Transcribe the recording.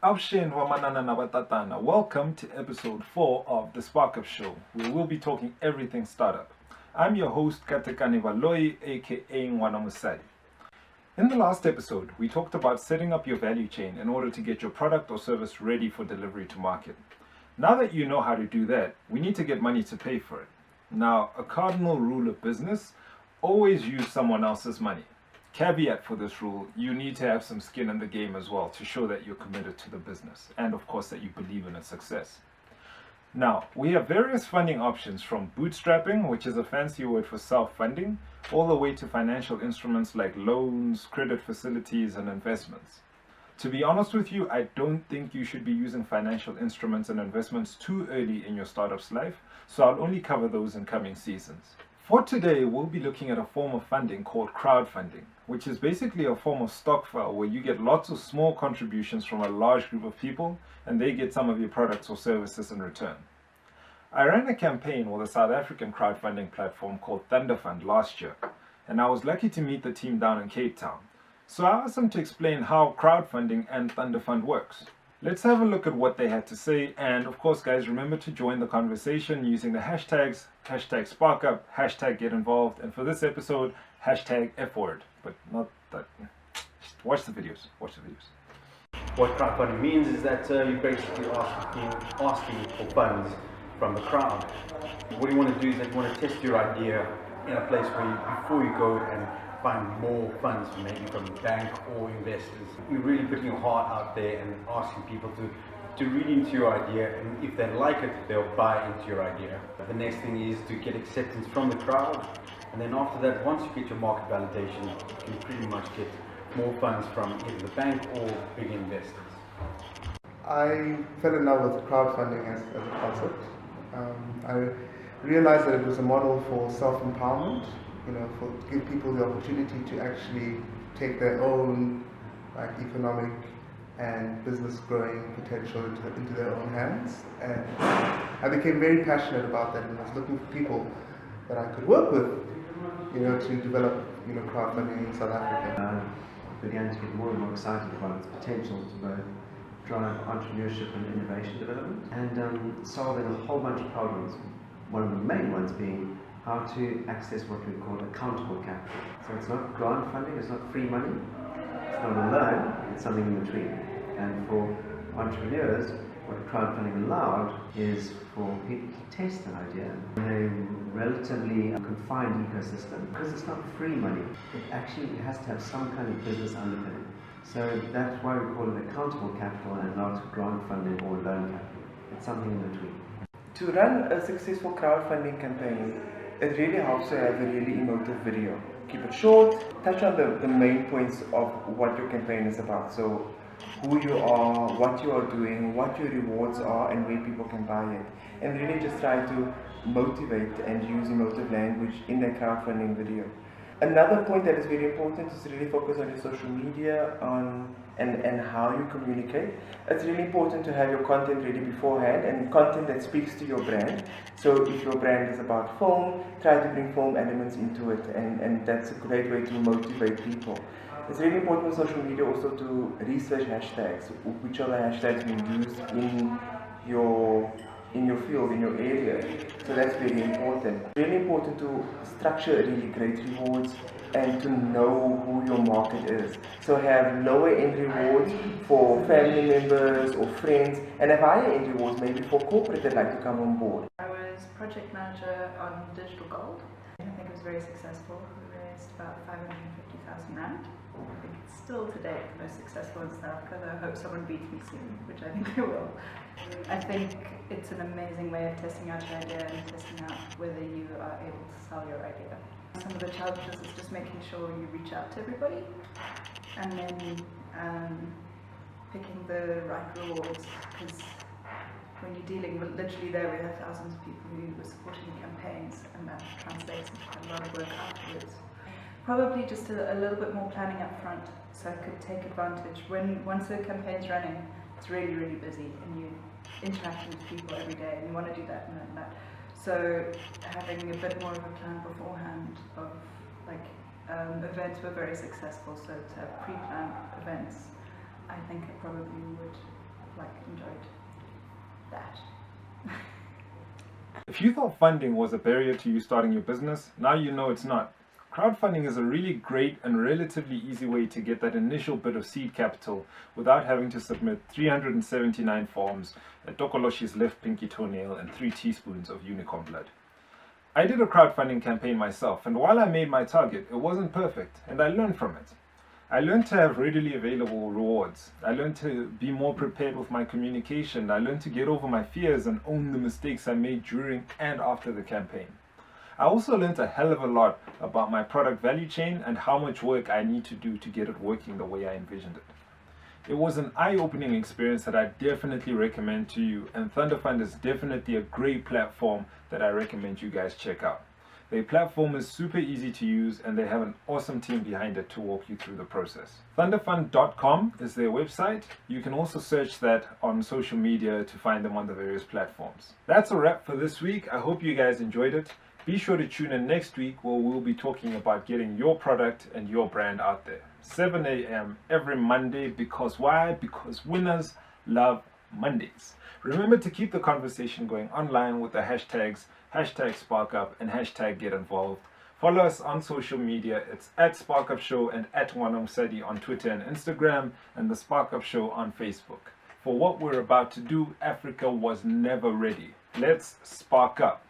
Avshin Wamanana Nabatatana. Welcome to episode 4 of The Spark Up Show, where we'll be talking everything startup. I'm your host, Katekani Valoi, aka Mwanamusadi. In the last episode, we talked about setting up your value chain in order to get your product or service ready for delivery to market. Now that you know how to do that, we need to get money to pay for it. Now, a cardinal rule of business, always use someone else's money. Caveat for this rule, you need to have some skin in the game as well to show that you're committed to the business and of course that you believe in its success. Now, we have various funding options from bootstrapping, which is a fancy word for self-funding, all the way to financial instruments like loans, credit facilities, and investments. To be honest with you, I don't think you should be using financial instruments and investments too early in your startup's life, so I'll only cover those in coming seasons. For today, we'll be looking at a form of funding called crowdfunding, which is basically a form of stockfile where you get lots of small contributions from a large group of people and they get some of your products or services in return. I ran a campaign with a South African crowdfunding platform called Thunda Fund last year, and I was lucky to meet the team down in Cape Town. So I asked them to explain how crowdfunding and Thunda Fund works. Let's have a look at what they had to say, and of course guys, remember to join the conversation using the hashtags, hashtag SparkUp, hashtag get involved, and for this episode, hashtag F-word, but not that. Watch the videos. What crowdfunding means is that you're basically asking for funds from the crowd. What you want to do is that you want to test your idea in a place where before you go and find more funds, maybe from the bank or investors. You're really putting your heart out there and asking people to read into your idea, and if they like it, they'll buy into your idea. The next thing is to get acceptance from the crowd, and then after that, once you get your market validation, you can pretty much get more funds from either the bank or big investors. I fell in love with crowdfunding as a concept. I realized that it was a model for self-empowerment, for give people the opportunity to actually take their own economic and business growing potential into their own hands. And I became very passionate about that, and I was looking for people that I could work with, to develop, crowdfunding in South Africa. I began to get more and more excited about its potential to both drive entrepreneurship and innovation development and solving a whole bunch of problems. One of the main ones being how to access what we call accountable capital. So it's not grant funding, it's not free money, it's not a loan, it's something in between. And for entrepreneurs, what crowdfunding allowed is for people to test an idea in a relatively confined ecosystem. Because it's not free money, it actually has to have some kind of business underpinning. So that's why we call it accountable capital and not grant funding or loan capital. It's something in between. To run a successful crowdfunding campaign, it really helps to have a really emotive video. Keep it short, touch on the main points of what your campaign is about. So who you are, what you are doing, what your rewards are, and where people can buy it. And really just try to motivate and use emotive language in that crowdfunding video. Another point that is very important is to really focus on your social media and how you communicate. It's really important to have your content ready beforehand and content that speaks to your brand. So if your brand is about film, try to bring film elements into it, and that's a great way to motivate people. It's really important with social media also to research hashtags, which are the hashtags being used in your field, in your area. So that's very important. Really important to structure really great rewards and to know who your market is. So have lower end rewards for family members or friends, and have higher end rewards maybe for corporate that like to come on board. I was project manager on Digital Gold. I think it was very successful. We raised about 550,000 rand. I think it's still today the most successful in South Africa, though I hope someone beats me soon, which I think they will. I think it's an amazing way of testing out your idea and testing out whether you are able to sell your idea. Some of the challenges is just making sure you reach out to everybody and then picking the right rewards, because when you're dealing with literally there we have thousands of people who were supporting campaigns, and that translates into quite a lot of work afterwards. Probably just a little bit more planning up front, so I could take advantage. Once the campaign's running, it's really, really busy, and you're interacting with people every day, and you want to do that and that. So having a bit more of a plan beforehand of events were very successful, so to have pre-planned events, I think it probably would like enjoyed that. If you thought funding was a barrier to you starting your business, now you know it's not. Crowdfunding is a really great and relatively easy way to get that initial bit of seed capital without having to submit 379 forms, a Tokoloshi's left pinky toenail, and 3 teaspoons of unicorn blood. I did a crowdfunding campaign myself, and while I made my target, it wasn't perfect, and I learned from it. I learned to have readily available rewards. I learned to be more prepared with my communication. I learned to get over my fears and own the mistakes I made during and after the campaign. I also learned a hell of a lot about my product value chain and how much work I need to do to get it working the way I envisioned it. It was an eye-opening experience that I definitely recommend to you, and Thunda Fund is definitely a great platform that I recommend you guys check out. Their platform is super easy to use, and they have an awesome team behind it to walk you through the process. Thundafund.com is their website. You can also search that on social media to find them on the various platforms. That's a wrap for this week. I hope you guys enjoyed it. Be sure to tune in next week where we'll be talking about getting your product and your brand out there. 7 a.m. every Monday. Because why? Because winners love Mondays. Remember to keep the conversation going online with the hashtags #SparkUp and #GetInvolved. Follow us on social media. It's @SparkUpShow and @Wanomsadi on Twitter and Instagram, and the SparkUp Show on Facebook. For what we're about to do, Africa was never ready. Let's spark up.